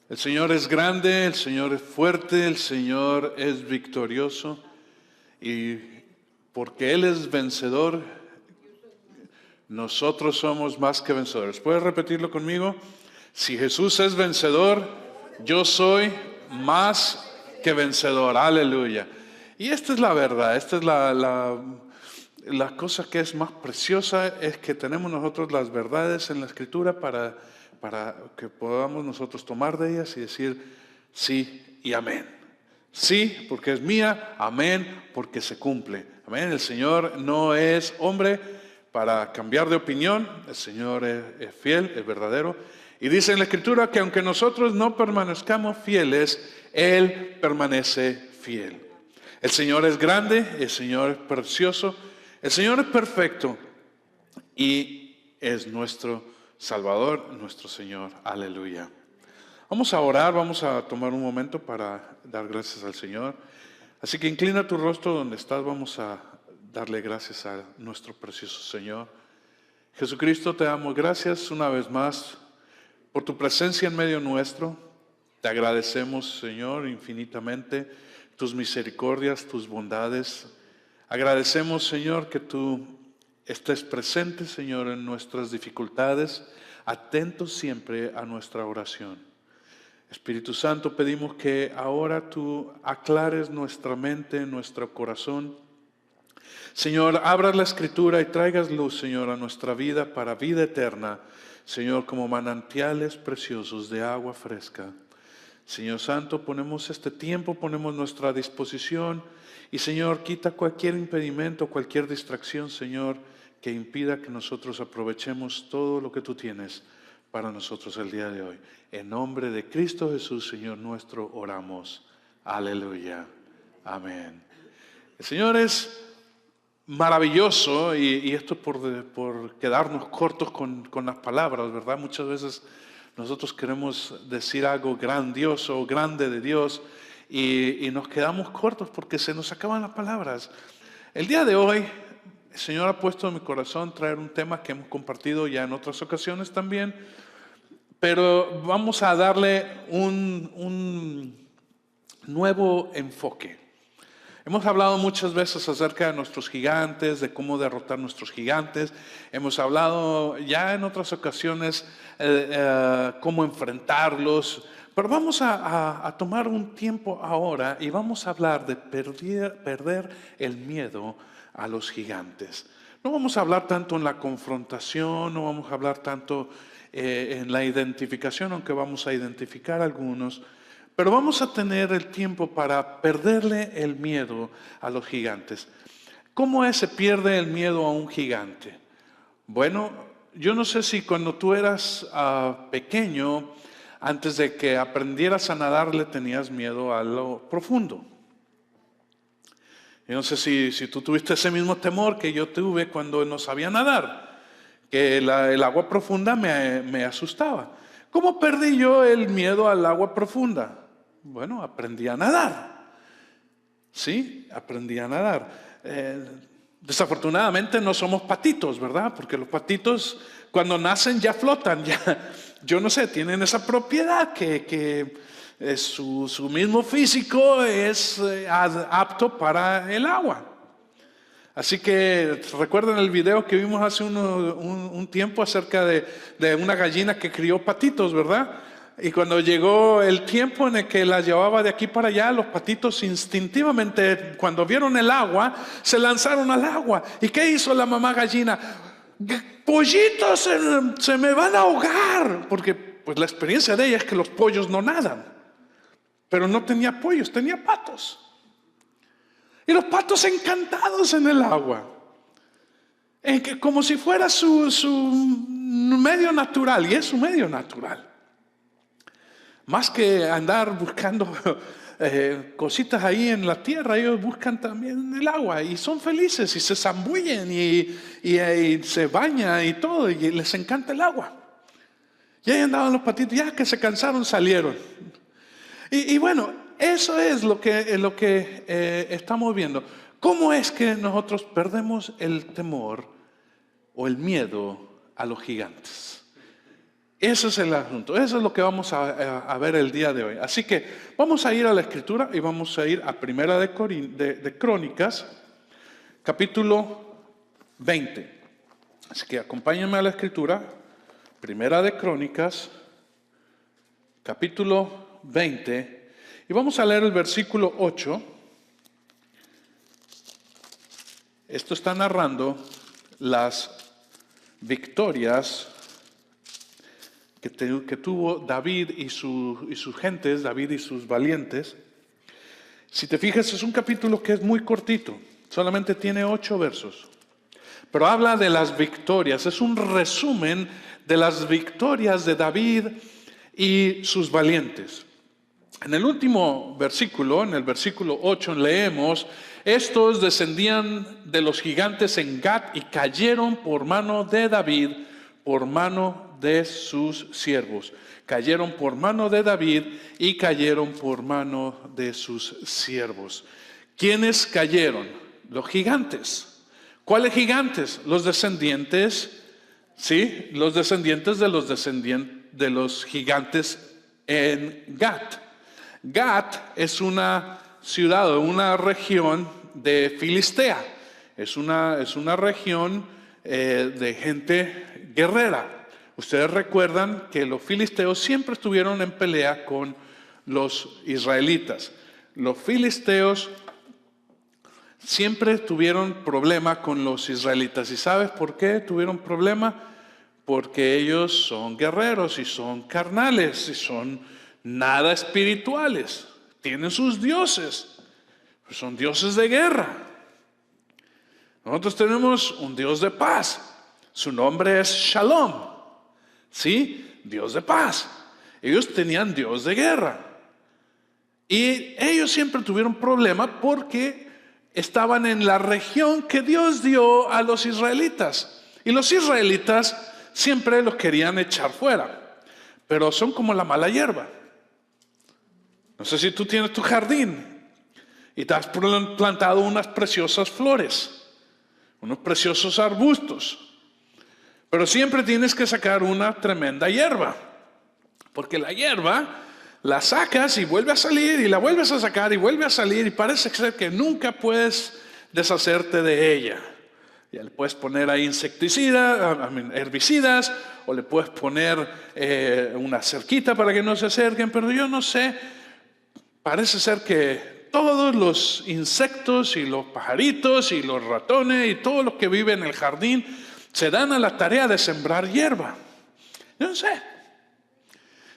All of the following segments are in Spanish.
El Señor es grande, el Señor es fuerte, el Señor es victorioso y porque Él es vencedor, nosotros somos más que vencedores. ¿Puedes repetirlo conmigo? Si Jesús es vencedor, yo soy más que vencedor. Aleluya. Y esta es la verdad, esta es la cosa que es más preciosa, es que tenemos nosotros las verdades en la Escritura para que podamos nosotros tomar de ellas y decir sí y amén. Sí, porque es mía, amén, porque se cumple. Amén. El Señor no es hombre para cambiar de opinión, el Señor es fiel, es verdadero. Y dice en la Escritura que aunque nosotros no permanezcamos fieles, Él permanece fiel. El Señor es grande, el Señor es precioso, el Señor es perfecto y es nuestro Salvador, nuestro Señor. Aleluya. Vamos a orar, vamos a tomar un momento para dar gracias al Señor. Así que inclina tu rostro donde estás, vamos a darle gracias a nuestro precioso Señor. Jesucristo, te damos gracias una vez más por tu presencia en medio nuestro. Te agradecemos, Señor, infinitamente tus misericordias, tus bondades. Agradecemos, Señor, que tú estés presente, Señor, en nuestras dificultades, atento siempre a nuestra oración. Espíritu Santo, pedimos que ahora tú aclares nuestra mente, nuestro corazón. Señor, abras la Escritura y traigas luz, Señor, a nuestra vida para vida eterna, Señor, como manantiales preciosos de agua fresca. Señor Santo, ponemos este tiempo, ponemos nuestra disposición y, Señor, quita cualquier impedimento, cualquier distracción, Señor, que impida que nosotros aprovechemos todo lo que tú tienes para nosotros el día de hoy. En nombre de Cristo Jesús, Señor nuestro, oramos. Aleluya. Amén. El Señor es maravilloso y esto es por quedarnos cortos con las palabras, ¿verdad? Muchas veces nosotros queremos decir algo grandioso o grande de Dios y nos quedamos cortos porque se nos acaban las palabras. El día de hoy, el Señor ha puesto en mi corazón traer un tema que hemos compartido ya en otras ocasiones también, pero vamos a darle un nuevo enfoque. Hemos hablado muchas veces acerca de nuestros gigantes, de cómo derrotar nuestros gigantes. Hemos hablado ya en otras ocasiones cómo enfrentarlos. Pero vamos a tomar un tiempo ahora y vamos a hablar de perder el miedo a los gigantes. No vamos a hablar tanto en la confrontación, no vamos a hablar tanto en la identificación, aunque vamos a identificar algunos. Pero vamos a tener el tiempo para perderle el miedo a los gigantes. ¿Cómo se pierde el miedo a un gigante? Bueno, yo no sé si cuando tú eras pequeño, antes de que aprendieras a nadar, le tenías miedo a lo profundo. Yo no sé si tú tuviste ese mismo temor que yo tuve cuando no sabía nadar, que el agua profunda me asustaba. ¿Cómo perdí yo el miedo al agua profunda? Bueno, aprendí a nadar. Sí, aprendí a nadar. Desafortunadamente no somos patitos, ¿verdad? Porque los patitos cuando nacen ya flotan, ya, yo no sé, tienen esa propiedad que su mismo físico es apto para el agua. Así que recuerden el video que vimos hace un tiempo acerca de una gallina que crió patitos, ¿verdad? Y cuando llegó el tiempo en el que la llevaba de aquí para allá, los patitos instintivamente, cuando vieron el agua, se lanzaron al agua. ¿Y qué hizo la mamá gallina? Pollitos se me van a ahogar. Porque pues la experiencia de ella es que los pollos no nadan. Pero no tenía pollos, tenía patos. Y los patos encantados en el agua. Como si fuera su medio natural. Y es su medio natural. Más que andar buscando cositas ahí en la tierra, ellos buscan también el agua y son felices y se zambullen y se bañan y todo y les encanta el agua. Y ahí andaban los patitos, ya que se cansaron salieron. Y bueno, eso es lo que estamos viendo. ¿Cómo es que nosotros perdemos el temor o el miedo a los gigantes? Ese es el asunto, eso es lo que vamos a ver el día de hoy. Así que vamos a ir a la Escritura y vamos a ir a Primera de Crónicas, capítulo 20. Así que acompáñenme a la Escritura, Primera de Crónicas, capítulo 20, y vamos a leer el versículo 8. Esto está narrando las victorias que tuvo David y sus gentes, David y sus valientes. Si te fijas, es un capítulo que es muy cortito, solamente tiene 8 versos, pero habla de las victorias, es un resumen de las victorias de David y sus valientes. En el último versículo, en el versículo 8, leemos: estos descendían de los gigantes en Gat y cayeron por mano de David, por mano de sus siervos. Cayeron por mano de David y cayeron por mano de sus siervos. ¿Quiénes cayeron? Los gigantes. ¿Cuáles gigantes? Los descendientes, ¿sí? Los descendientes de los gigantes en Gat. Gat es una ciudad o una región de Filistea. Es una región de gente guerrera. Ustedes recuerdan que los filisteos siempre estuvieron en pelea con los israelitas. Los filisteos siempre tuvieron problema con los israelitas. ¿Y sabes por qué tuvieron problema? Porque ellos son guerreros y son carnales y son nada espirituales. Tienen sus dioses, son dioses de guerra. Nosotros tenemos un Dios de paz. Su nombre es Shalom. ¿Sí? Dios de paz. Ellos tenían Dios de guerra. Y ellos siempre tuvieron problema porque estaban en la región que Dios dio a los israelitas. Y los israelitas siempre los querían echar fuera. Pero son como la mala hierba. No sé si tú tienes tu jardín y te has plantado unas preciosas flores, unos preciosos arbustos. Pero siempre tienes que sacar una tremenda hierba, porque la hierba la sacas y vuelve a salir y la vuelves a sacar y vuelve a salir y parece ser que nunca puedes deshacerte de ella. Ya le puedes poner ahí herbicidas, o le puedes poner una cerquita para que no se acerquen, pero yo no sé, parece ser que todos los insectos y los pajaritos y los ratones y todo lo que vive en el jardín se dan a la tarea de sembrar hierba. Yo no sé.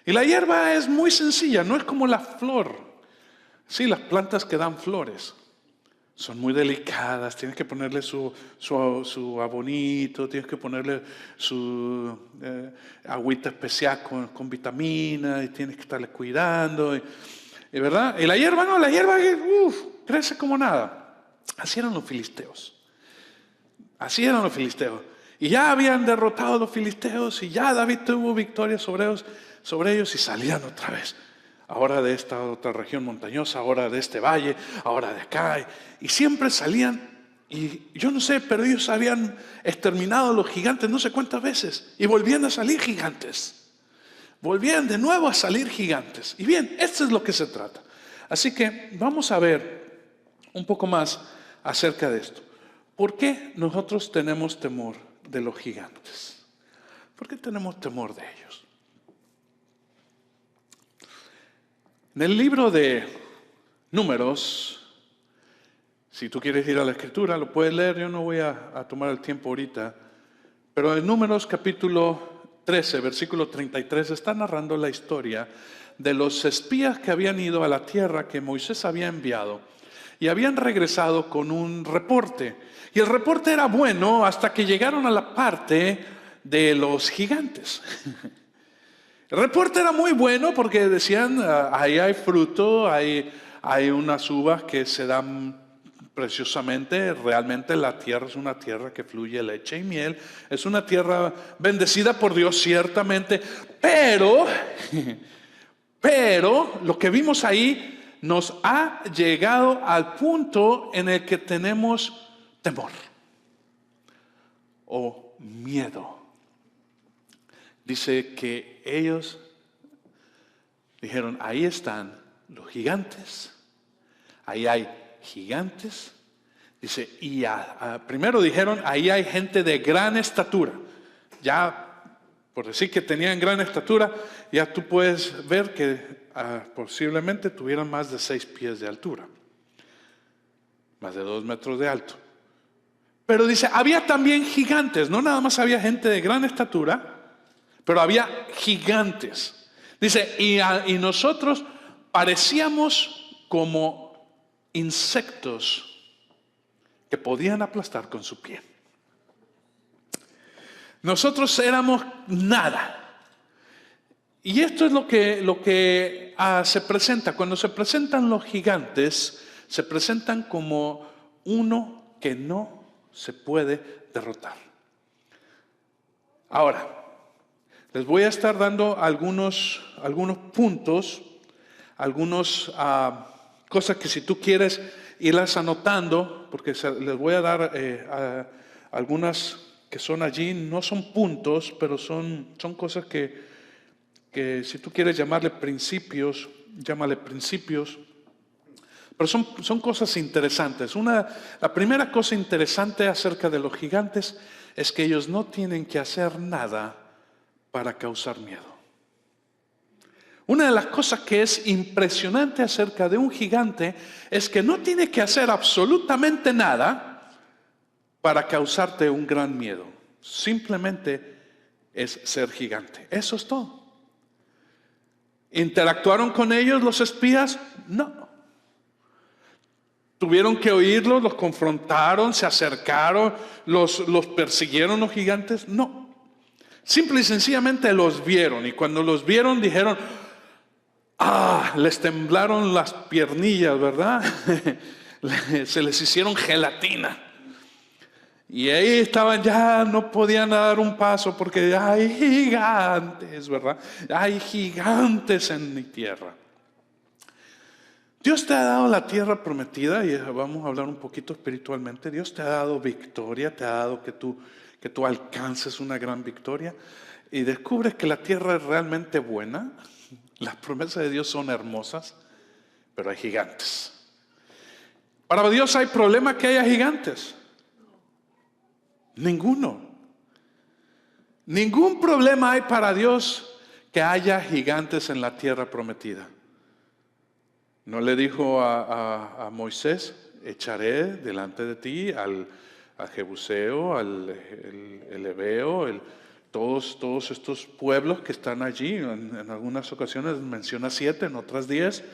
Y la hierba es muy sencilla, no es como la flor. Sí, las plantas que dan flores son muy delicadas, tienes que ponerle su abonito, tienes que ponerle su agüita especial con vitaminas, y tienes que estarle cuidando. Y ¿verdad? Y la hierba no, la hierba crece como nada. Así eran los filisteos. Así eran los filisteos. Y ya habían derrotado a los filisteos y ya David tuvo victoria sobre ellos y salían otra vez. Ahora de esta otra región montañosa, ahora de este valle, ahora de acá. Y siempre salían, y yo no sé, pero ellos habían exterminado a los gigantes no sé cuántas veces. Y volvían a salir gigantes. Volvían de nuevo a salir gigantes. Y bien, esto es lo que se trata. Así que vamos a ver un poco más acerca de esto. ¿Por qué nosotros tenemos temor de los gigantes? ¿Por qué tenemos temor de ellos? En el libro de Números, si tú quieres ir a la Escritura, lo puedes leer, yo no voy a tomar el tiempo ahorita, pero en Números capítulo 13, versículo 33, está narrando la historia de los espías que habían ido a la tierra que Moisés había enviado y habían regresado con un reporte. Y el reporte era bueno hasta que llegaron a la parte de los gigantes. El reporte era muy bueno porque decían, ahí hay fruto, hay unas uvas que se dan preciosamente. Realmente la tierra es una tierra que fluye leche y miel. Es una tierra bendecida por Dios, ciertamente. Pero lo que vimos ahí nos ha llegado al punto en el que tenemos temor o miedo. dice que ellos dijeron, ahí están los gigantes, ahí hay gigantes. Dice, y primero dijeron, ahí hay gente de gran estatura. Ya, por decir que tenían gran estatura, ya tú puedes ver que posiblemente tuvieran más de 6 pies de altura, más de 2 metros de alto. Pero dice, había también gigantes, no nada más había gente de gran estatura, pero había gigantes. Dice, y nosotros parecíamos como insectos que podían aplastar con su pie. Nosotros éramos nada. Y esto es lo que se presenta. Cuando se presentan los gigantes, se presentan como uno que no se puede derrotar. Ahora, les voy a estar dando algunos puntos, algunas cosas que si tú quieres irlas anotando, porque les voy a dar algunas que son allí, no son puntos, pero son cosas que si tú quieres llamarle principios, llámale principios, pero son cosas interesantes. La primera cosa interesante acerca de los gigantes es que ellos no tienen que hacer nada para causar miedo. Una de las cosas que es impresionante acerca de un gigante es que no tiene que hacer absolutamente nada para causarte un gran miedo. Simplemente es ser gigante. Eso es todo. ¿Interactuaron con ellos los espías? No. ¿Tuvieron que oírlos? ¿Los confrontaron? ¿Se acercaron? ¿Los persiguieron los gigantes? No. Simple y sencillamente los vieron. Y cuando los vieron dijeron, les temblaron las piernillas, ¿verdad? Se les hicieron gelatina. Y ahí estaban, ya no podían dar un paso porque hay gigantes, ¿verdad? Hay gigantes en mi tierra. Dios te ha dado la tierra prometida, y vamos a hablar un poquito espiritualmente. Dios te ha dado victoria, te ha dado que tú alcances una gran victoria y descubres que la tierra es realmente buena. Las promesas de Dios son hermosas, pero hay gigantes. Para Dios hay problema que haya gigantes. Ninguno. Ningún problema hay para Dios que haya gigantes en la tierra prometida. ¿No le dijo a Moisés, echaré delante de ti al Jebuseo, al Heveo, todos estos pueblos que están allí? En algunas ocasiones menciona 7, en otras 10.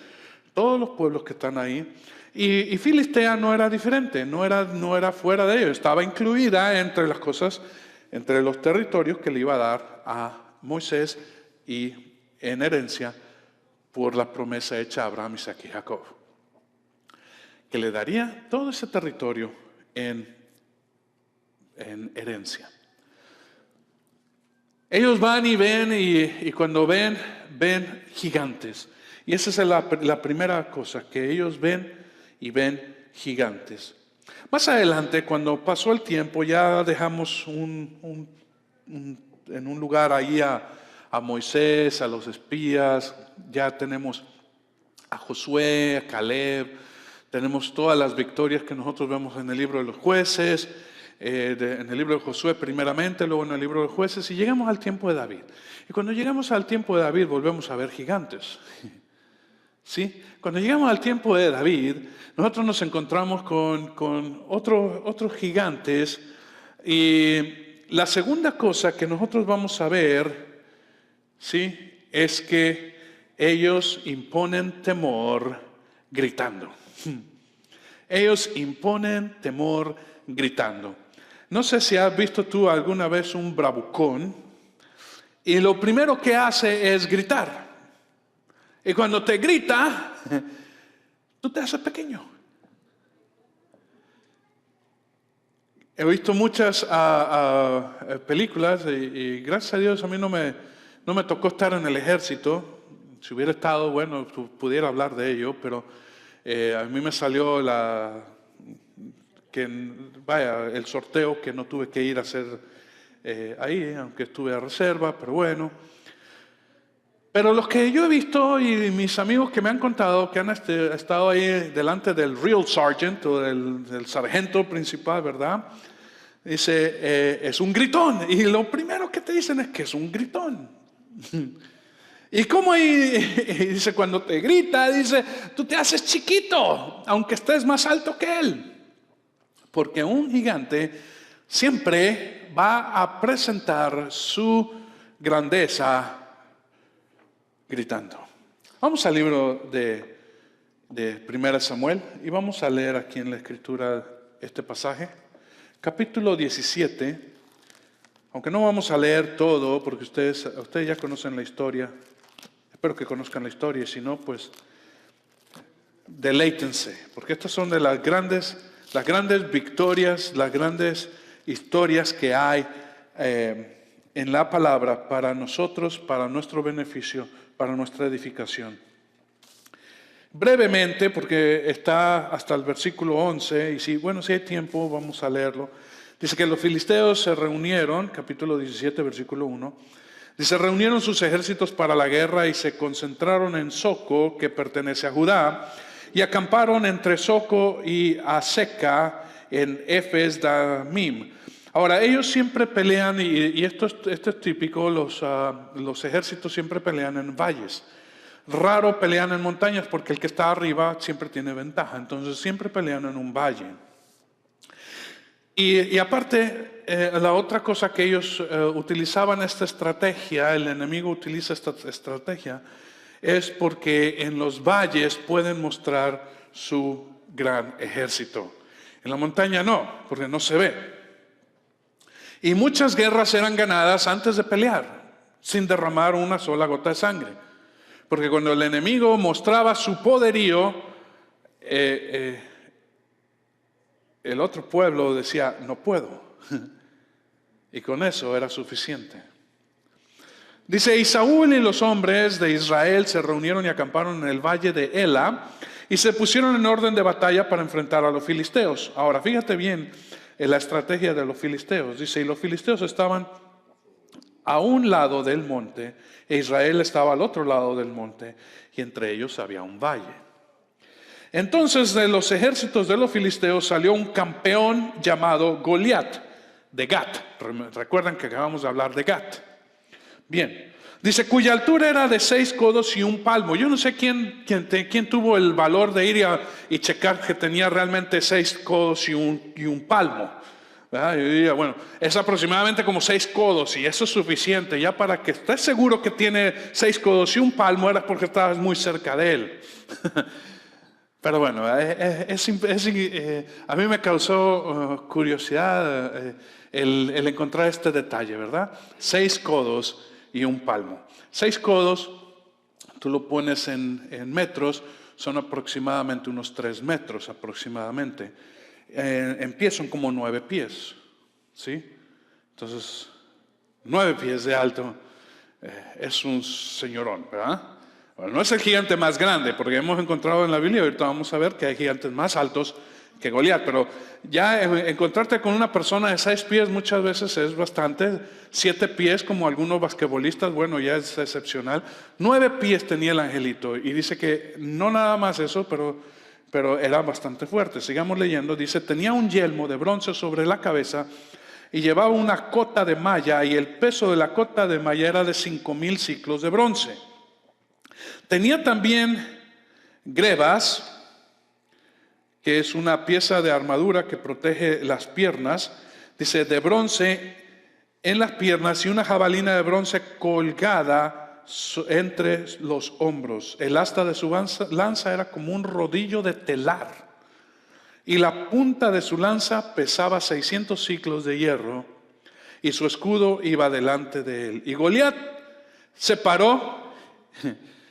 Todos los pueblos que están ahí. Y Filistea no era diferente, no era fuera de ello, estaba incluida entre las cosas, entre los territorios que le iba a dar a Moisés y en herencia por la promesa hecha a Abraham, Isaac y Jacob, que le daría todo ese territorio en herencia. Ellos van y ven, y cuando ven gigantes. Y esa es la primera cosa, que ellos ven y ven gigantes. Más adelante, cuando pasó el tiempo, ya dejamos en un lugar ahí a Moisés, a los espías, ya tenemos a Josué, a Caleb, tenemos todas las victorias que nosotros vemos en el libro de los jueces, en el libro de Josué primeramente, luego en el libro de los jueces, y llegamos al tiempo de David. Y cuando llegamos al tiempo de David volvemos a ver gigantes. ¿Sí? Cuando llegamos al tiempo de David, nosotros nos encontramos con otros gigantes, y la segunda cosa que nosotros vamos a ver, ¿sí?, es que ellos imponen temor gritando. Ellos imponen temor gritando. No sé si has visto tú alguna vez un bravucón, y lo primero que hace es gritar. Y cuando te grita, tú te haces pequeño. He visto muchas películas y gracias a Dios a mí no me tocó estar en el ejército. Si hubiera estado, bueno, pudiera hablar de ello, pero a mí me salió el sorteo que no tuve que ir a hacer ahí, aunque estuve a reserva, pero bueno. Pero los que yo he visto y mis amigos que me han contado que han estado ahí delante del real sergeant o del sargento principal, ¿verdad? Dice, es un gritón. Y lo primero que te dicen es que es un gritón. Y como dice, cuando te grita, dice, tú te haces chiquito, aunque estés más alto que él. Porque un gigante siempre va a presentar su grandeza gritando. Vamos al libro de 1 Samuel y vamos a leer aquí en la escritura este pasaje. Capítulo 17, aunque no vamos a leer todo porque ustedes ya conocen la historia. Espero que conozcan la historia y si no, pues deleítense, porque estas son de las grandes victorias, las grandes historias que hay en la palabra para nosotros, para nuestro beneficio, para nuestra edificación. Brevemente, porque está hasta el versículo 11, y si hay tiempo, vamos a leerlo. Dice que los filisteos se reunieron, capítulo 17, versículo 1. Dice, reunieron sus ejércitos para la guerra y se concentraron en Soco, que pertenece a Judá, y acamparon entre Soco y Aseca en Efes Damim. Ahora, ellos siempre pelean, y esto es típico, los ejércitos siempre pelean en valles. Raro pelean en montañas porque el que está arriba siempre tiene ventaja, entonces siempre pelean en un valle. Y aparte, la otra cosa que ellos utilizaban esta estrategia, el enemigo utiliza esta estrategia, es porque en los valles pueden mostrar su gran ejército. En la montaña no, porque no se ve. Y muchas guerras eran ganadas antes de pelear, sin derramar una sola gota de sangre. Porque cuando el enemigo mostraba su poderío, el otro pueblo decía, no puedo. Y con eso era suficiente. Dice, y Saúl y los hombres de Israel se reunieron y acamparon en el valle de Ela y se pusieron en orden de batalla para enfrentar a los filisteos. Ahora, fíjate bien en la estrategia de los filisteos. Dice, y los filisteos estaban a un lado del monte e Israel estaba al otro lado del monte y entre ellos había un valle. Entonces de los ejércitos de los filisteos salió un campeón llamado Goliat de Gat. Recuerdan que acabamos de hablar de Gat. Bien, dice, cuya altura era de 6 codos y un palmo. Yo no sé quién tuvo el valor de ir y checar que tenía realmente 6 codos y un palmo. ¿Verdad? Yo diría, bueno, es aproximadamente como 6 codos y eso es suficiente. Ya para que estés seguro que tiene 6 codos y un palmo era porque estabas muy cerca de él. Pero bueno, a mí me causó curiosidad el encontrar este detalle, ¿verdad? 6 codos y un palmo. 6 codos, tú lo pones en metros, son aproximadamente unos 3 metros aproximadamente. En pies son como 9 pies, ¿sí? Entonces, 9 pies de alto es un señorón, ¿verdad? Bueno, no es el gigante más grande, porque hemos encontrado en la Biblia, ahorita vamos a ver que hay gigantes más altos que Goliat, pero ya encontrarte con una persona de 6 pies muchas veces es bastante. 7 pies como algunos basquetbolistas, bueno, ya es excepcional. 9 pies tenía el angelito y dice que no nada más eso, pero era bastante fuerte. Sigamos leyendo, dice, tenía un yelmo de bronce sobre la cabeza y llevaba una cota de malla y el peso de la cota de malla era de 5,000 siclos de bronce. Tenía también grebas, que es una pieza de armadura que protege las piernas, dice, de bronce en las piernas y una jabalina de bronce colgada entre los hombros. El asta de su lanza era como un rodillo de telar y la punta de su lanza pesaba 600 siclos de hierro y su escudo iba delante de él. Y Goliat se paró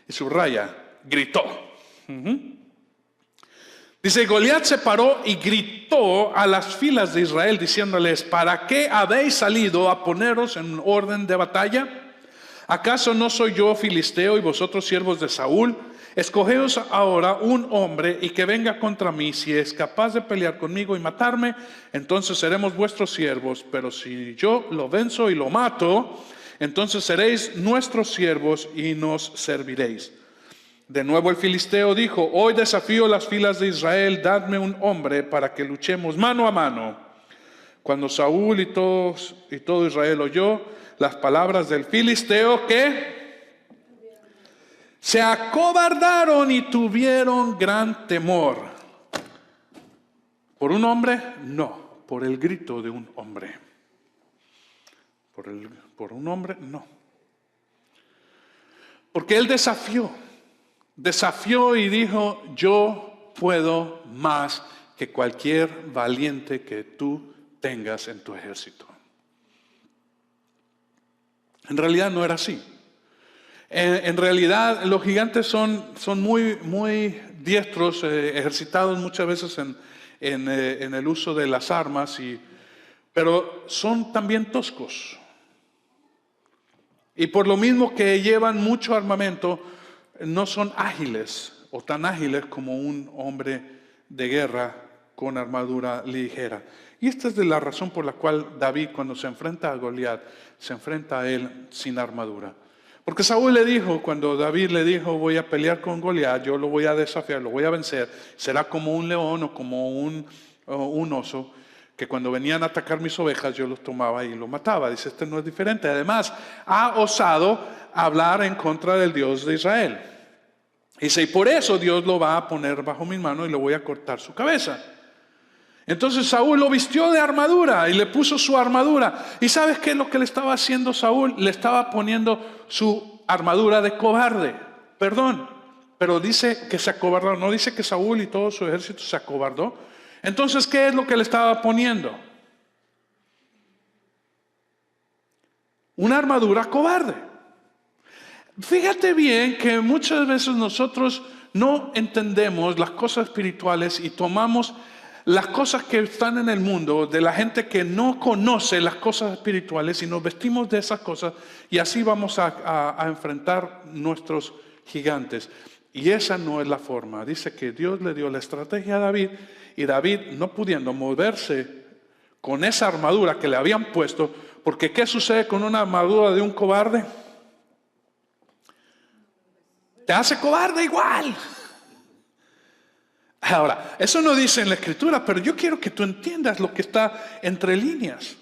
y subraya, gritó. Dice, Goliat se paró y gritó a las filas de Israel diciéndoles, ¿para qué habéis salido a poneros en orden de batalla? ¿Acaso no soy yo filisteo y vosotros siervos de Saúl? escogeos ahora un hombre y que venga contra mí. Si es capaz de pelear conmigo y matarme, entonces seremos vuestros siervos. Pero si yo lo venzo y lo mato, entonces seréis nuestros siervos y nos serviréis. De nuevo el filisteo dijo: hoy desafío las filas de Israel, dadme un hombre para que luchemos mano a mano. Cuando Saúl y todo Israel oyó las palabras del filisteo, ¿qué? Se acobardaron y tuvieron gran temor. ¿Por un hombre? No, por el grito de un hombre. Por un hombre, no. Porque él desafió y dijo: yo puedo más que cualquier valiente que tú tengas en tu ejército. En realidad no era así. En realidad los gigantes son muy diestros, ejercitados muchas veces en el uso de las armas, pero son también toscos. Y por lo mismo que llevan mucho armamento, no son ágiles o tan ágiles como un hombre de guerra con armadura ligera. Y esta es la razón por la cual David, cuando se enfrenta a Goliat, se enfrenta a él sin armadura. Porque Saúl le dijo, cuando David le dijo: voy a pelear con Goliat, yo lo voy a desafiar, lo voy a vencer, será como un león o como un oso, que cuando venían a atacar mis ovejas yo los tomaba y los mataba. Dice: este no es diferente. Además, ha osado hablar en contra del Dios de Israel. Dice: y por eso Dios lo va a poner bajo mis manos y le voy a cortar su cabeza. Entonces Saúl lo vistió de armadura y le puso su armadura. ¿Y sabes qué es lo que le estaba haciendo Saúl? Le estaba poniendo su armadura de cobarde. Perdón, pero dice que se acobardó. No dice que Saúl y todo su ejército se acobardó. Entonces, ¿qué es lo que le estaba poniendo? Una armadura cobarde. Fíjate bien que muchas veces nosotros no entendemos las cosas espirituales y tomamos las cosas que están en el mundo de la gente que no conoce las cosas espirituales y nos vestimos de esas cosas, y así vamos a enfrentar nuestros gigantes. Y esa no es la forma. Dice que Dios le dio la estrategia a David, y David, no pudiendo moverse con esa armadura que le habían puesto, porque ¿qué sucede con una armadura de un cobarde? Te hace cobarde igual. Ahora, eso no dice en la Escritura, pero yo quiero que tú entiendas lo que está entre líneas.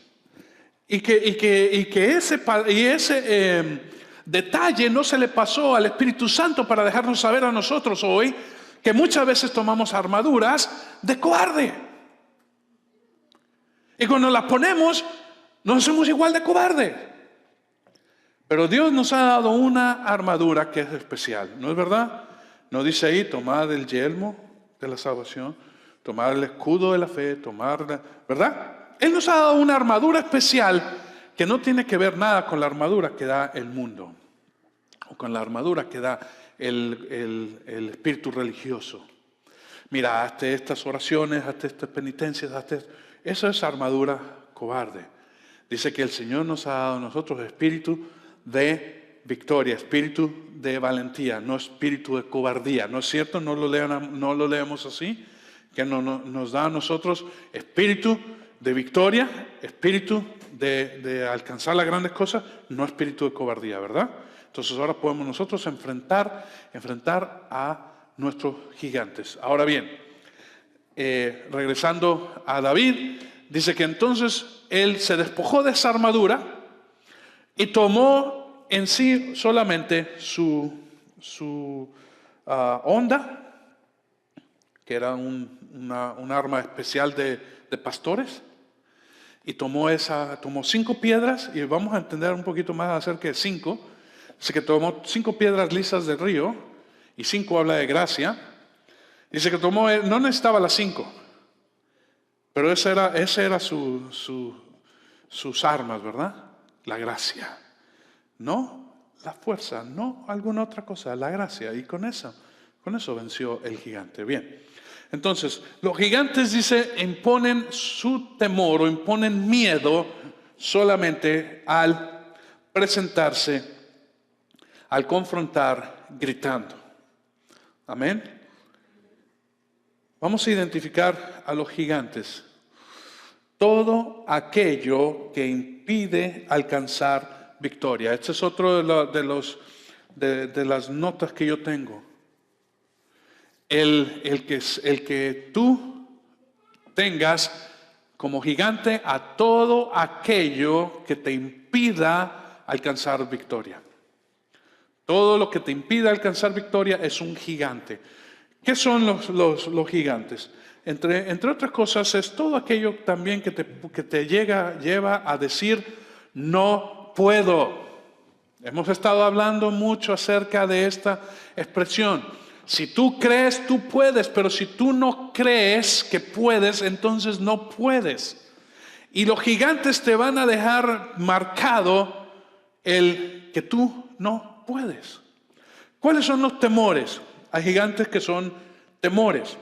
Y que ese detalle no se le pasó al Espíritu Santo para dejarnos saber a nosotros hoy que muchas veces tomamos armaduras de cobarde. Y cuando las ponemos, nos hacemos igual de cobarde. Pero Dios nos ha dado una armadura que es especial, ¿no es verdad? No dice ahí: tomad el yelmo de la salvación, tomar el escudo de la fe, ¿verdad? Él nos ha dado una armadura especial que no tiene que ver nada con la armadura que da el mundo o con la armadura que da el espíritu religioso. Mira, hazte estas oraciones, hazte estas penitencias, eso es armadura cobarde. Dice que el Señor nos ha dado a nosotros espíritu de victoria, espíritu de valentía, no espíritu de cobardía. ¿No es cierto? No lo leemos así, que nos da a nosotros espíritu de victoria, espíritu de alcanzar las grandes cosas, no espíritu de cobardía, ¿verdad? Entonces ahora podemos nosotros enfrentar a nuestros gigantes. Ahora bien, regresando a David, dice que entonces él se despojó de esa armadura y tomó en sí solamente su honda, que era un arma especial de pastores, y tomó 5 piedras, y vamos a entender un poquito más acerca de 5. Dice que tomó 5 piedras lisas del río, y 5 habla de gracia. Dice que no necesitaba las 5, pero ese era sus armas, ¿verdad? La gracia, no la fuerza, no alguna otra cosa, la gracia. Y con eso venció el gigante. Bien, entonces los gigantes, dice, imponen su temor o imponen miedo solamente al presentarse, al confrontar gritando. Amén. Vamos a identificar a los gigantes. Todo aquello que impide alcanzar victoria. Este es otro de las notas que yo tengo. El que tú tengas como gigante a todo aquello que te impida alcanzar victoria. Todo lo que te impida alcanzar victoria es un gigante. ¿Qué son los gigantes? Entre otras cosas, es todo aquello también que te lleva a decir, no puedo. Hemos estado hablando mucho acerca de esta expresión. Si tú crees, tú puedes, pero si tú no crees que puedes, entonces no puedes. Y los gigantes te van a dejar marcado el que tú no puedes. ¿Cuáles son los temores? Hay gigantes que son temores.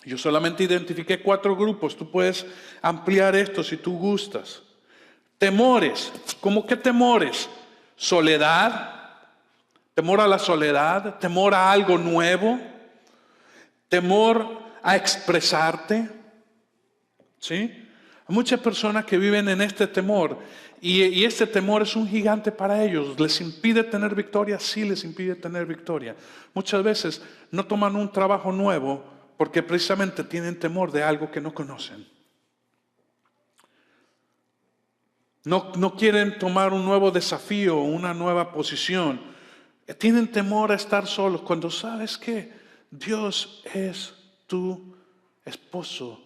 Yo solamente identifiqué 4 grupos. Tú puedes ampliar esto si tú gustas. Temores. ¿Cómo qué temores? Soledad. Temor a la soledad. Temor a algo nuevo. Temor a expresarte. ¿Sí? Hay muchas personas que viven en este temor. Y este temor es un gigante para ellos. ¿Les impide tener victoria? Sí, les impide tener victoria. Muchas veces no toman un trabajo nuevo porque precisamente tienen temor de algo que no conocen. No quieren tomar un nuevo desafío, una nueva posición. Tienen temor a estar solos cuando sabes que Dios es tu esposo,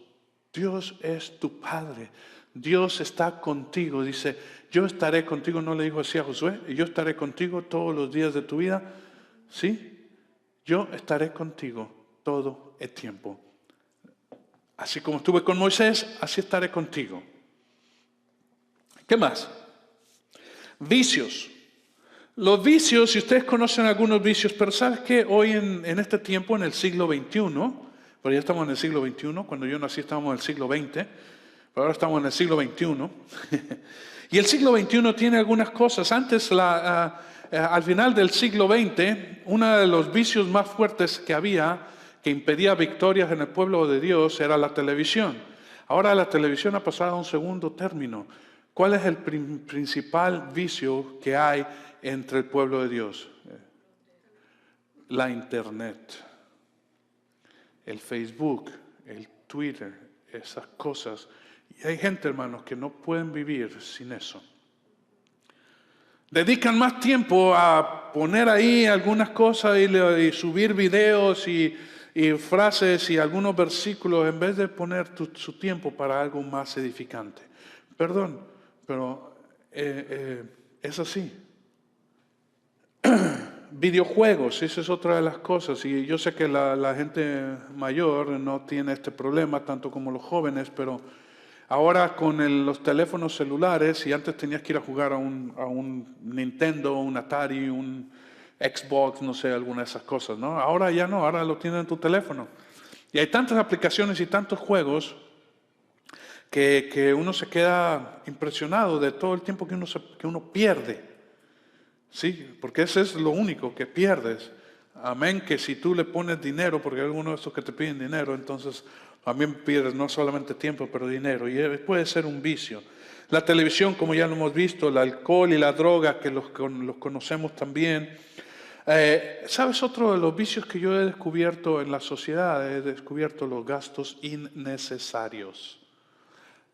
Dios es tu padre. Dios está contigo, dice, yo estaré contigo, no le dijo así a Josué, yo estaré contigo todos los días de tu vida, ¿sí? Yo estaré contigo todo el tiempo. Así como estuve con Moisés, así estaré contigo. ¿Qué más? Vicios. Los vicios, si ustedes conocen algunos vicios, pero ¿sabes qué? Hoy en este tiempo, en el siglo XXI, pero ya estamos en el siglo XXI, cuando yo nací estábamos en el siglo XX, pero ahora estamos en el siglo XXI. Y el siglo XXI tiene algunas cosas. Antes, al final del siglo XX, uno de los vicios más fuertes que había, que impedía victorias en el pueblo de Dios, era la televisión. Ahora la televisión ha pasado a un segundo término. ¿Cuál es el principal vicio que hay entre el pueblo de Dios? La internet, el Facebook, el Twitter, esas cosas. Y hay gente, hermanos, que no pueden vivir sin eso. Dedican más tiempo a poner ahí algunas cosas y subir videos y frases y algunos versículos en vez de poner su tiempo para algo más edificante. Perdón, pero es así. Videojuegos, esa es otra de las cosas. Y yo sé que la gente mayor no tiene este problema tanto como los jóvenes, pero ahora con los teléfonos celulares, y antes tenías que ir a jugar a un Nintendo, un Atari, un Xbox, no sé, alguna de esas cosas, ¿no? Ahora ya no, ahora lo tienes en tu teléfono. Y hay tantas aplicaciones y tantos juegos que uno se queda impresionado de todo el tiempo que uno pierde. Sí, porque ese es lo único que pierdes. Amén, que si tú le pones dinero, porque hay algunos de estos que te piden dinero, entonces también pierdes no solamente tiempo, pero dinero. Y puede ser un vicio. La televisión, como ya lo hemos visto, el alcohol y la droga, que los conocemos también. ¿Sabes otro de los vicios que yo he descubierto en la sociedad? He descubierto los gastos innecesarios.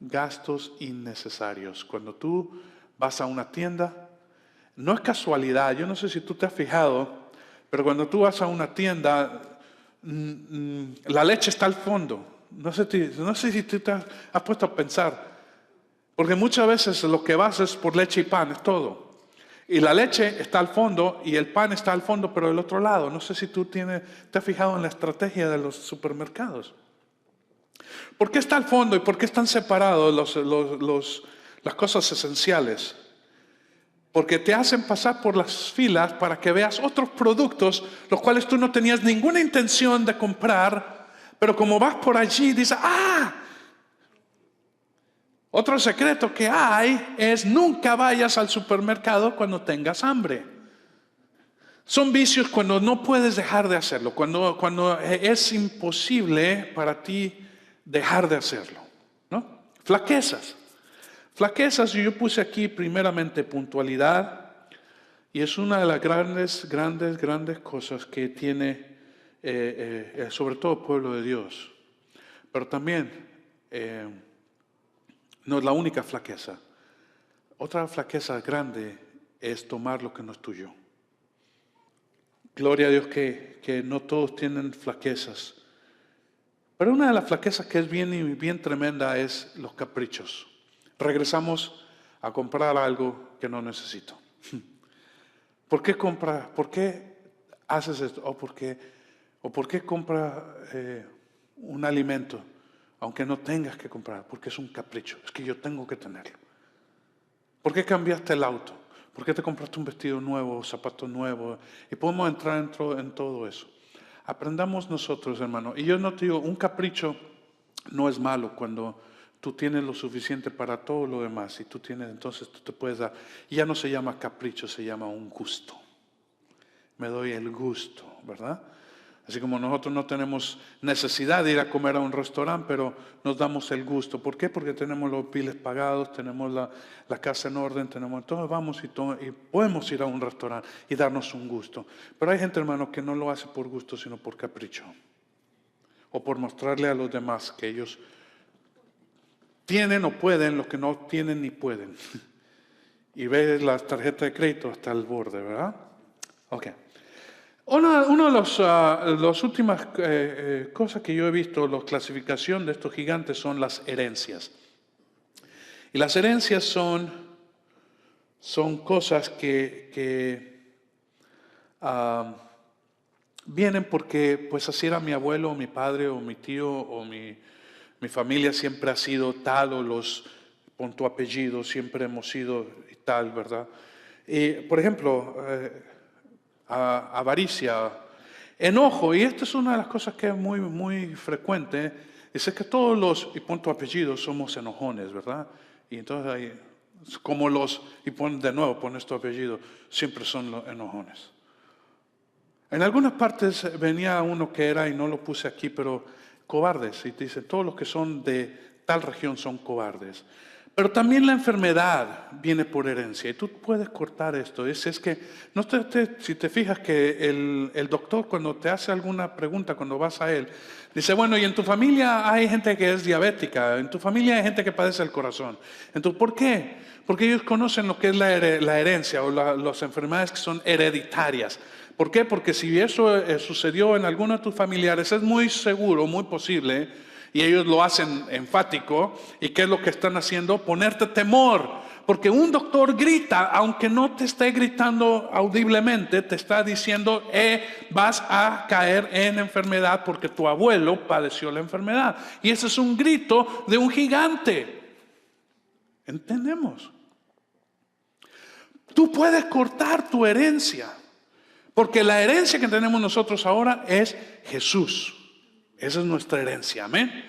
Gastos innecesarios. Cuando tú vas a una tienda, no es casualidad, yo no sé si tú te has fijado, pero cuando tú vas a una tienda, la leche está al fondo. No sé si tú te has puesto a pensar, porque muchas veces lo que vas es por leche y pan, es todo. Y la leche está al fondo y el pan está al fondo, pero del otro lado. No sé si tú te has fijado en la estrategia de los supermercados. ¿Por qué está al fondo y por qué están separados las cosas esenciales? Porque te hacen pasar por las filas para que veas otros productos, los cuales tú no tenías ninguna intención de comprar, pero como vas por allí, dices, ¡ah! Otro secreto que hay es nunca vayas al supermercado cuando tengas hambre. Son vicios cuando no puedes dejar de hacerlo, cuando es imposible para ti dejar de hacerlo, ¿no? Flaquezas. Flaquezas, yo puse aquí primeramente puntualidad, y es una de las grandes cosas que tiene sobre todo el pueblo de Dios. Pero también no es la única flaqueza. Otra flaqueza grande es tomar lo que no es tuyo. Gloria a Dios que no todos tienen flaquezas. Pero una de las flaquezas que es bien tremenda es los caprichos. Regresamos a comprar algo que no necesito. ¿Por qué compras? ¿Por qué haces esto? ¿O por qué compras un alimento aunque no tengas que comprar? Porque es un capricho. Es que yo tengo que tenerlo. ¿Por qué cambiaste el auto? ¿Por qué te compraste un vestido nuevo, zapatos nuevos? Y podemos entrar en todo eso. Aprendamos nosotros, hermano. Y yo no te digo, un capricho no es malo cuando tú tienes lo suficiente para todo lo demás. Y tú tienes, entonces tú te puedes dar. Y ya no se llama capricho, se llama un gusto. Me doy el gusto, ¿verdad? Así como nosotros no tenemos necesidad de ir a comer a un restaurante, pero nos damos el gusto. ¿Por qué? Porque tenemos los biles pagados, tenemos la casa en orden, entonces vamos y podemos ir a un restaurante y darnos un gusto. Pero hay gente, hermano, que no lo hace por gusto, sino por capricho. O por mostrarle a los demás que ellos tienen o pueden lo que no tienen ni pueden. Y ves la tarjeta de crédito hasta el borde, ¿verdad? Ok. Una de las últimas cosas que yo he visto, la clasificación de estos gigantes son las herencias. Y las herencias son cosas que vienen porque pues así era mi abuelo o mi padre o mi tío o mi familia siempre ha sido tal, o pon tu apellido, siempre hemos sido y tal, ¿verdad? Y, por ejemplo, avaricia, enojo, y esta es una de las cosas que es muy frecuente, es que todos y pon tu apellido, somos enojones, ¿verdad? Y entonces ahí, y pones tu apellido, siempre son los enojones. En algunas partes venía uno que era, y no lo puse aquí, pero cobardes, y te dice, todos los que son de tal región son cobardes. Pero también la enfermedad viene por herencia, y tú puedes cortar esto. Es que, si te fijas que el doctor cuando te hace alguna pregunta, cuando vas a él, dice, bueno, y en tu familia hay gente que es diabética, en tu familia hay gente que padece el corazón. Entonces, ¿por qué? Porque ellos conocen lo que es la herencia o las enfermedades que son hereditarias. ¿Por qué? Porque si eso sucedió en alguno de tus familiares, es muy seguro, muy posible, y ellos lo hacen enfático. ¿Y qué es lo que están haciendo? Ponerte temor. Porque un doctor grita, aunque no te esté gritando audiblemente, te está diciendo, vas a caer en enfermedad porque tu abuelo padeció la enfermedad. Y ese es un grito de un gigante. ¿Entendemos? Tú puedes cortar tu herencia, porque la herencia que tenemos nosotros ahora es Jesús. Esa es nuestra herencia, amén.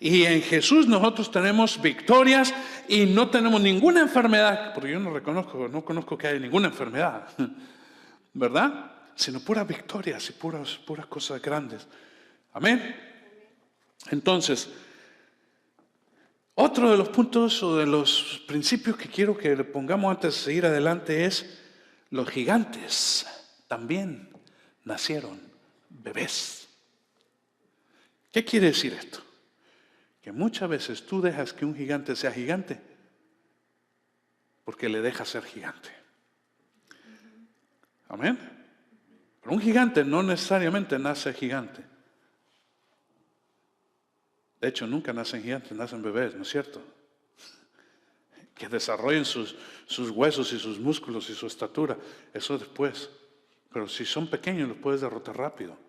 Y en Jesús nosotros tenemos victorias y no tenemos ninguna enfermedad, porque yo no conozco que haya ninguna enfermedad, ¿verdad? Sino puras victorias y puras cosas grandes, amén. Entonces, otro de los puntos o de los principios que quiero que le pongamos antes de seguir adelante es: los gigantes también nacieron bebés. ¿Qué quiere decir esto? Que muchas veces tú dejas que un gigante sea gigante porque le dejas ser gigante. Amén. Pero un gigante no necesariamente nace gigante. De hecho, nunca nacen gigantes, nacen bebés, ¿no es cierto? Que desarrollen sus huesos y sus músculos y su estatura. Eso después. Pero si son pequeños, los puedes derrotar rápido.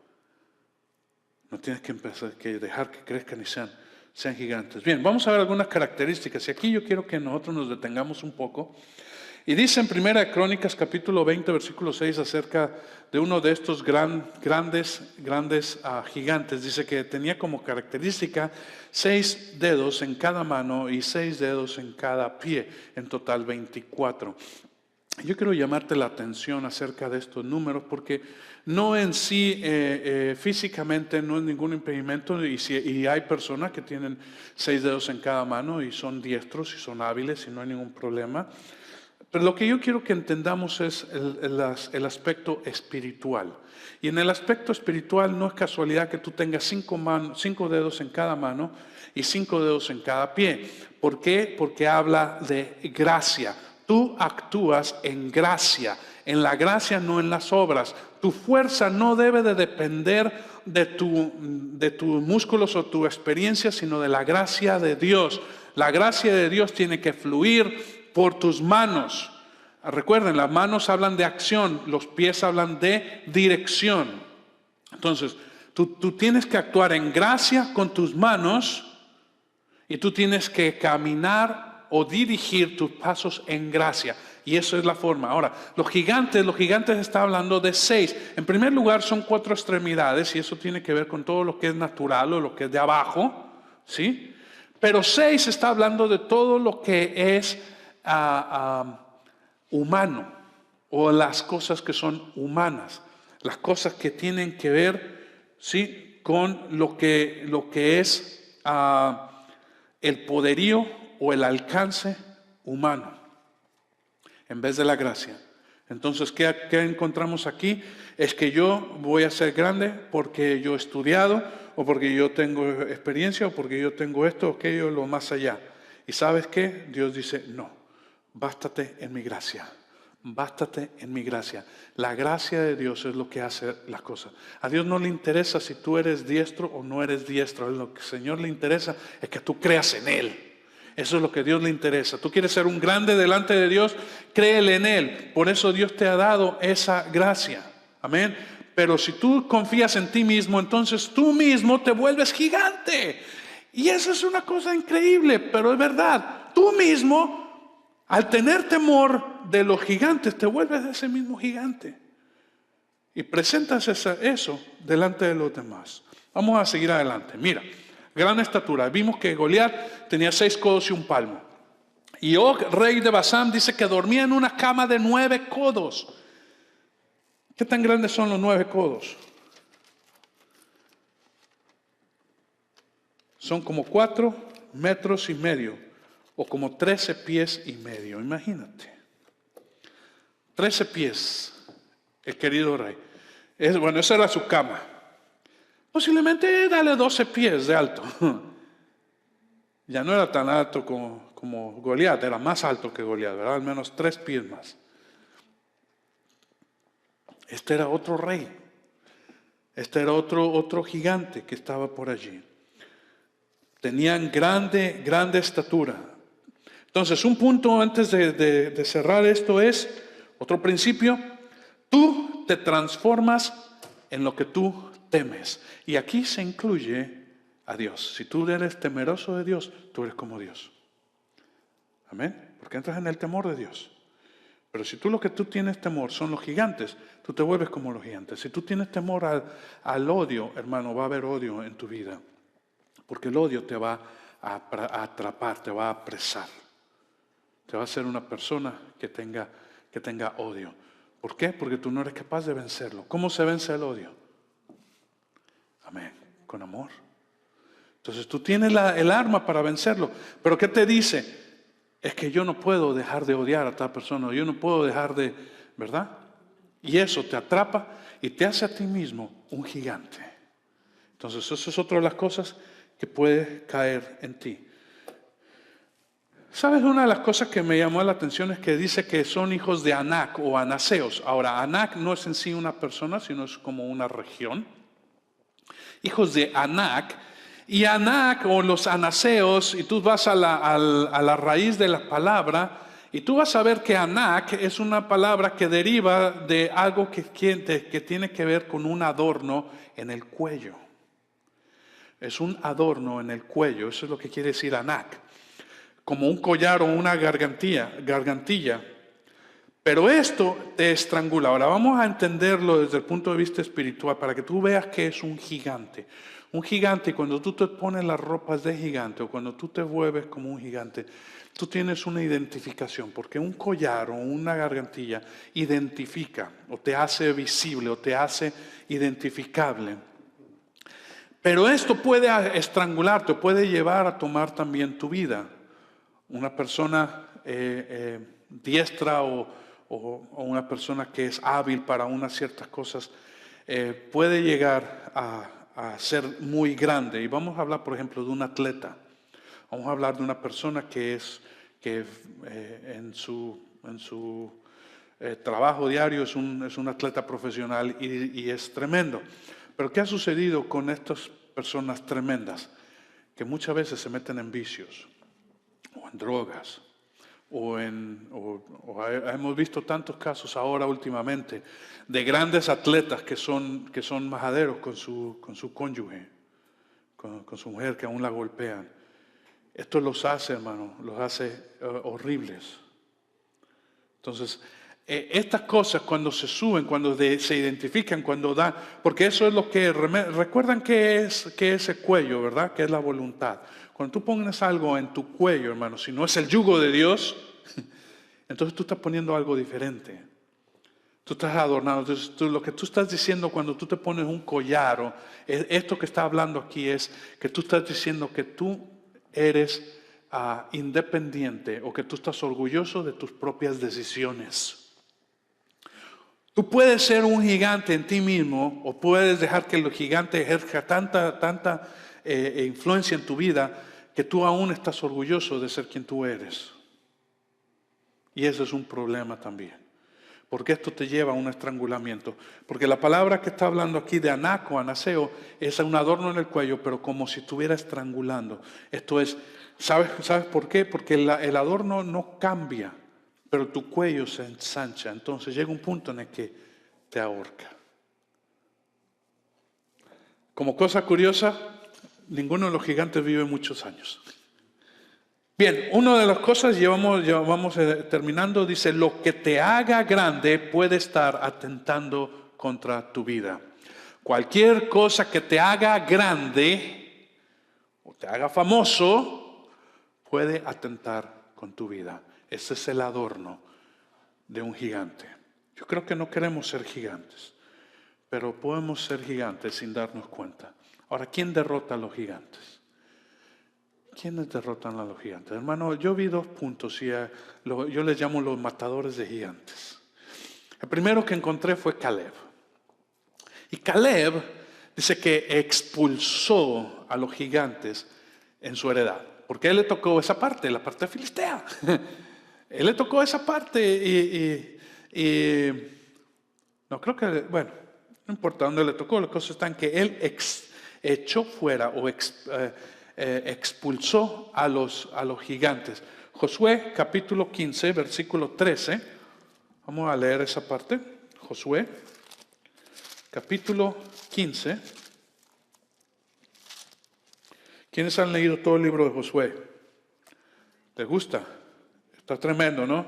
No tienes que dejar que crezcan y sean gigantes. Bien, vamos a ver algunas características. Y aquí yo quiero que nosotros nos detengamos un poco. Y dice en 1 Crónicas capítulo 20, versículo 6, acerca de uno de estos grandes gigantes. Dice que tenía como característica 6 dedos en cada mano y 6 dedos en cada pie. En total 24. Yo quiero llamarte la atención acerca de estos números porque no en sí físicamente no es ningún impedimento y hay personas que tienen 6 dedos en cada mano y son diestros y son hábiles y no hay ningún problema. Pero lo que yo quiero que entendamos es el aspecto espiritual. Y en el aspecto espiritual no es casualidad que tú tengas 5 dedos en cada mano y 5 dedos en cada pie. ¿Por qué? Porque habla de gracia. Tú actúas en gracia, en la gracia, no en las obras. Tu fuerza no debe de depender de tus músculos o tu experiencia, sino de la gracia de Dios. La gracia de Dios tiene que fluir por tus manos. Recuerden, las manos hablan de acción, los pies hablan de dirección. Entonces, tú tienes que actuar en gracia con tus manos y tú tienes que caminar o dirigir tus pasos en gracia. Y eso es la forma. Ahora, los gigantes está hablando de 6. En primer lugar, son 4 extremidades y eso tiene que ver con todo lo que es natural o lo que es de abajo, ¿sí? Pero 6 está hablando de todo lo que es humano o las cosas que son humanas, las cosas que tienen que ver, ¿sí?, con lo que es el poderío o el alcance humano en vez de la gracia. Entonces, ¿qué encontramos aquí? Es que yo voy a ser grande porque yo he estudiado o porque yo tengo experiencia o porque yo tengo esto o aquello, lo más allá. ¿Y sabes qué? Dios dice, no, bástate en mi gracia. Bástate en mi gracia. La gracia de Dios es lo que hace las cosas. A Dios no le interesa si tú eres diestro o no eres diestro. Lo que al Señor le interesa es que tú creas en Él. Eso es lo que a Dios le interesa. Tú quieres ser un grande delante de Dios, créele en Él. Por eso Dios te ha dado esa gracia. Amén. Pero si tú confías en ti mismo, entonces tú mismo te vuelves gigante. Y eso es una cosa increíble, pero es verdad. Tú mismo, al tener temor de los gigantes, te vuelves ese mismo gigante. Y presentas eso delante de los demás. Vamos a seguir adelante. Mira, gran estatura. Vimos que Goliat tenía 6 codos y un palmo. Y Og, rey de Basán, dice que dormía en una cama de 9 codos. ¿Qué tan grandes son los 9 codos? Son como 4 metros y medio o como 13 pies y medio. Imagínate. 13 pies, el querido rey. Bueno, esa era su cama. Posiblemente dale 12 pies de alto. Ya no era tan alto como Goliat, era más alto que Goliat, ¿verdad? Al menos 3 pies más. Este era otro rey. Este era otro gigante que estaba por allí. Tenían grande estatura. Entonces, un punto antes de cerrar esto es, otro principio, tú te transformas en lo que tú temes. Y aquí se incluye a Dios. Si tú eres temeroso de Dios, tú eres como Dios. Amén. Porque entras en el temor de Dios. Pero si tú lo que tú tienes temor son los gigantes, tú te vuelves como los gigantes. Si tú tienes temor al odio, hermano, va a haber odio en tu vida. Porque el odio te va a atrapar, te va a apresar. Te va a hacer una persona que tenga odio. ¿Por qué? Porque tú no eres capaz de vencerlo. ¿Cómo se vence el odio? Amén. Con amor. Entonces tú tienes el arma para vencerlo. Pero ¿qué te dice? Es que yo no puedo dejar de odiar a tal persona. Yo no puedo dejar de, ¿verdad? Y eso te atrapa y te hace a ti mismo un gigante. Entonces eso es otra de las cosas que puede caer en ti. ¿Sabes? Una de las cosas que me llamó la atención es que dice que son hijos de Anac o anaseos. Ahora, Anac no es en sí una persona, sino es como una región. Hijos de Anac. Y Anac o los anaseos, y tú vas a la raíz de la palabra, y tú vas a ver que Anac es una palabra que deriva de algo que tiene que ver con un adorno en el cuello. Es un adorno en el cuello, eso es lo que quiere decir Anac. Como un collar o una gargantilla. Pero esto te estrangula. Ahora vamos a entenderlo desde el punto de vista espiritual para que tú veas que es un gigante. Un gigante, cuando tú te pones las ropas de gigante o cuando tú te vuelves como un gigante, tú tienes una identificación, porque un collar o una gargantilla identifica o te hace visible o te hace identificable. Pero esto puede estrangularte, puede llevar a tomar también tu vida. Una persona diestra o una persona que es hábil para unas ciertas cosas puede llegar a ser muy grande. Y vamos a hablar, por ejemplo, de un atleta. Vamos a hablar de una persona que en su trabajo diario es un atleta profesional y es tremendo. Pero ¿qué ha sucedido con estas personas tremendas? Que muchas veces se meten en vicios o en drogas o hemos visto tantos casos ahora últimamente de grandes atletas que son majaderos con su cónyuge, con su mujer, que aún la golpean. Esto los hace, hermano, los hace horribles. Entonces, estas cosas cuando se suben, cuando se identifican, cuando dan, porque eso es lo que, recuerdan que es ese cuello, ¿verdad? Que es la voluntad. Cuando tú pones algo en tu cuello, hermano, si no es el yugo de Dios, entonces tú estás poniendo algo diferente. Tú estás adornado. Entonces, lo que tú estás diciendo cuando tú te pones un collar, esto que está hablando aquí es que tú estás diciendo que tú eres independiente o que tú estás orgulloso de tus propias decisiones. Tú puedes ser un gigante en ti mismo o puedes dejar que el gigante ejerza tanta influencia en tu vida que tú aún estás orgulloso de ser quien tú eres. Y eso es un problema también. Porque esto te lleva a un estrangulamiento. Porque la palabra que está hablando aquí de anaco, anaseo, es un adorno en el cuello, pero como si estuviera estrangulando. Esto es, ¿sabes por qué? Porque el adorno no cambia, pero tu cuello se ensancha. Entonces llega un punto en el que te ahorca. Como cosa curiosa, ninguno de los gigantes vive muchos años. Bien, una de las cosas, vamos terminando, dice, lo que te haga grande puede estar atentando contra tu vida. Cualquier cosa que te haga grande o te haga famoso puede atentar con tu vida. Ese es el adorno de un gigante. Yo creo que no queremos ser gigantes, pero podemos ser gigantes sin darnos cuenta. Ahora, ¿quién derrota a los gigantes? ¿Quiénes derrotan a los gigantes? Hermano, yo vi 2 puntos y yo les llamo los matadores de gigantes. El primero que encontré fue Caleb. Y Caleb dice que expulsó a los gigantes en su heredad. Porque a él le tocó esa parte, la parte filistea. Él le tocó esa parte y no creo que, bueno, no importa dónde le tocó, la cosa está en que él echó fuera o expulsó a los gigantes. Josué capítulo 15, versículo 13. Vamos a leer esa parte. Josué capítulo 15. ¿Quiénes han leído todo el libro de Josué? ¿Les gusta? Está tremendo, ¿no?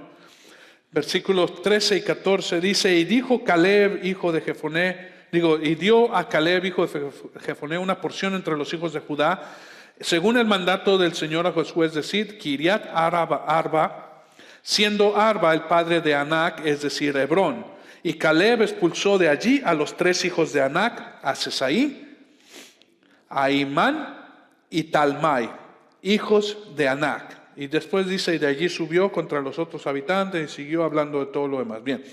Versículos 13 y 14 dice, y dijo Caleb, hijo de Jefoné, y dio a Caleb, hijo de Jefoné, una porción entre los hijos de Judá, según el mandato del Señor a Josué, es decir, Kiriat Arba, siendo Arba el padre de Anac, es decir, Hebrón. Y Caleb expulsó de allí a los 3 hijos de Anac, a Sesaí, a Imán y Talmai, hijos de Anac. Y después dice, y de allí subió contra los otros habitantes y siguió hablando de todo lo demás. Bien,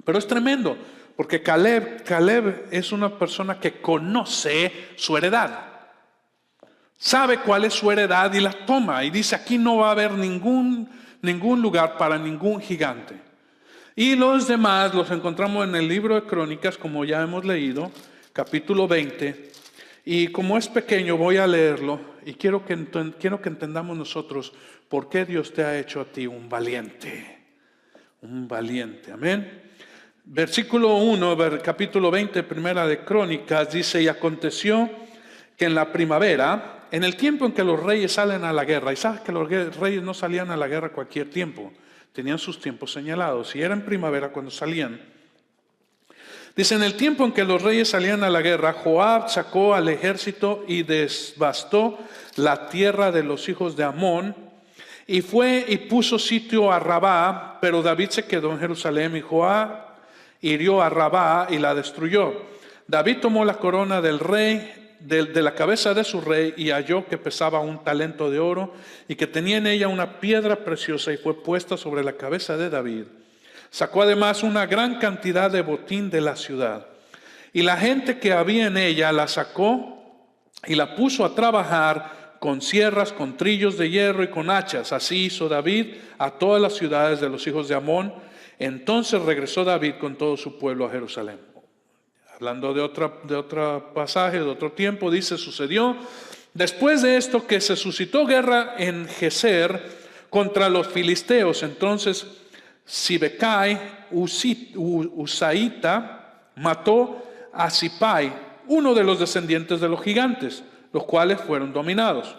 pero es tremendo, porque Caleb es una persona que conoce su heredad. Sabe cuál es su heredad y la toma. Y dice, aquí no va a haber ningún lugar para ningún gigante. Y los demás los encontramos en el libro de Crónicas, como ya hemos leído, capítulo 20. Y como es pequeño, voy a leerlo. Y quiero que entendamos nosotros por qué Dios te ha hecho a ti un valiente. Un valiente, amén. Versículo 1, capítulo 20, primera de Crónicas, dice, y aconteció que en la primavera, en el tiempo en que los reyes salen a la guerra, y sabes que los reyes no salían a la guerra cualquier tiempo, tenían sus tiempos señalados, y era en primavera cuando salían. Dice, en el tiempo en que los reyes salían a la guerra, Joab sacó al ejército y devastó la tierra de los hijos de Amón, Y fue y puso sitio a Rabá, pero David se quedó en Jerusalén, y Joab hirió a Rabá y la destruyó. David tomó la corona del rey, de la cabeza de su rey, y halló que pesaba 1 talento de oro y que tenía en ella una piedra preciosa, y fue puesta sobre la cabeza de David. Sacó además una gran cantidad de botín de la ciudad, y la gente que había en ella la sacó y la puso a trabajar con sierras, con trillos de hierro y con hachas. Así hizo David a todas las ciudades de los hijos de Amón. Entonces regresó David con todo su pueblo a Jerusalén. Hablando de otro pasaje, de otro tiempo, dice: sucedió después de esto que se suscitó guerra en Geser contra los filisteos. Entonces Sibecai, Usaita, mató a Sipai, uno de los descendientes de los gigantes, los cuales fueron dominados.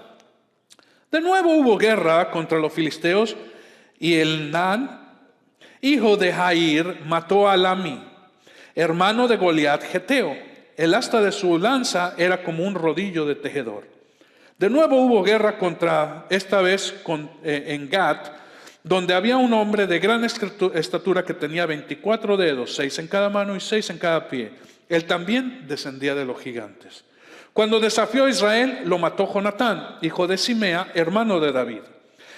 De nuevo hubo guerra contra los filisteos, y Elnán, hijo de Jair, mató a Lami, hermano de Goliat geteo. El asta de su lanza era como un rodillo de tejedor. De nuevo hubo guerra esta vez en Gat, donde había un hombre de gran estatura que tenía 24 dedos, 6 en cada mano y 6 en cada pie. Él también descendía de los gigantes. Cuando desafió a Israel, lo mató Jonatán, hijo de Simea, hermano de David.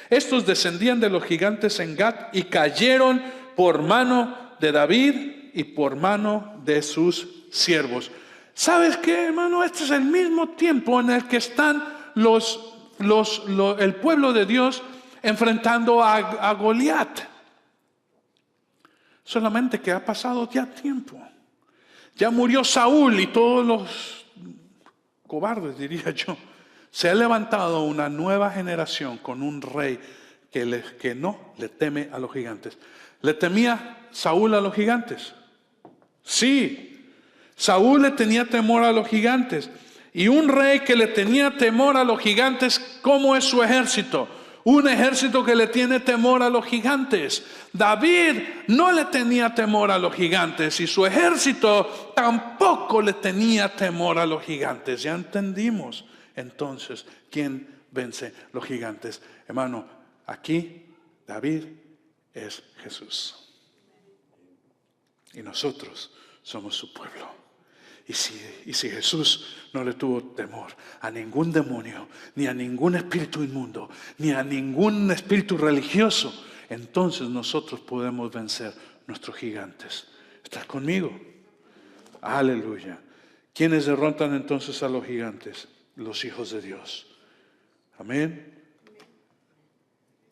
Estos descendían de los gigantes en Gat y cayeron por mano de David y por mano de sus siervos. ¿Sabes qué, hermano? Este es el mismo tiempo en el que están el pueblo de Dios enfrentando a Goliat. Solamente que ha pasado ya tiempo. Ya murió Saúl y todos los cobardes, diría yo. Se ha levantado una nueva generación con un rey que no le teme a los gigantes. ¿Le temía Saúl a los gigantes? Sí, Saúl le tenía temor a los gigantes. Y un rey que le tenía temor a los gigantes, ¿cómo es su ejército? Un ejército que le tiene temor a los gigantes. David no le tenía temor a los gigantes, y su ejército tampoco le tenía temor a los gigantes. Ya entendimos entonces quién vence los gigantes. Hermano, aquí David es Jesús, y nosotros somos su pueblo. Y si Jesús no le tuvo temor a ningún demonio, ni a ningún espíritu inmundo, ni a ningún espíritu religioso, entonces nosotros podemos vencer nuestros gigantes. ¿Estás conmigo? Aleluya. ¿Quiénes derrotan entonces a los gigantes? Los hijos de Dios. Amén.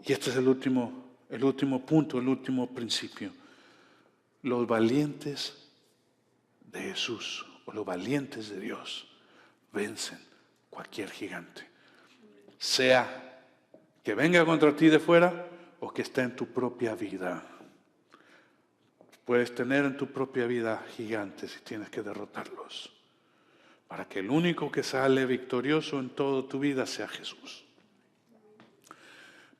Y este es el último punto, el último principio. Los valientes de Jesús, o los valientes de Dios, vencen cualquier gigante. Sea que venga contra ti de fuera o que esté en tu propia vida. Puedes tener en tu propia vida gigantes y tienes que derrotarlos, para que el único que sale victorioso en toda tu vida sea Jesús.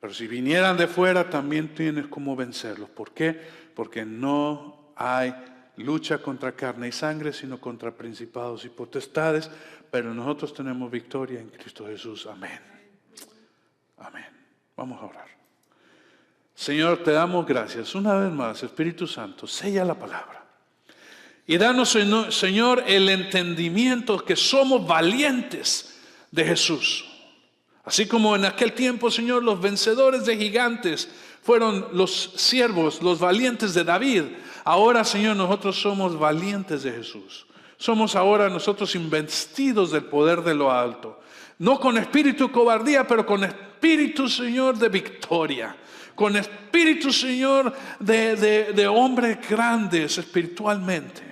Pero si vinieran de fuera, también tienes cómo vencerlos. ¿Por qué? Porque no hay lucha contra carne y sangre, sino contra principados y potestades. Pero nosotros tenemos victoria en Cristo Jesús. Amén. Amén. Vamos a orar. Señor, te damos gracias. Una vez más, Espíritu Santo, sella la palabra. Y danos, Señor, el entendimiento que somos valientes de Jesús. Así como en aquel tiempo, Señor, los vencedores de gigantes fueron los siervos, los valientes de David. Ahora, Señor, nosotros somos valientes de Jesús. Somos ahora nosotros investidos del poder de lo alto. No con espíritu de cobardía, pero con espíritu, Señor, de victoria. Con espíritu, Señor, de hombres grandes espiritualmente,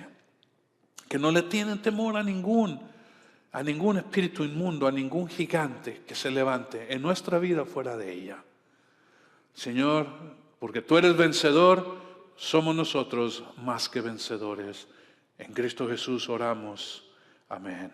que no le tienen temor a ningún espíritu inmundo, a ningún gigante que se levante en nuestra vida fuera de ella. Señor, porque tú eres vencedor, somos nosotros más que vencedores. En Cristo Jesús oramos. Amén.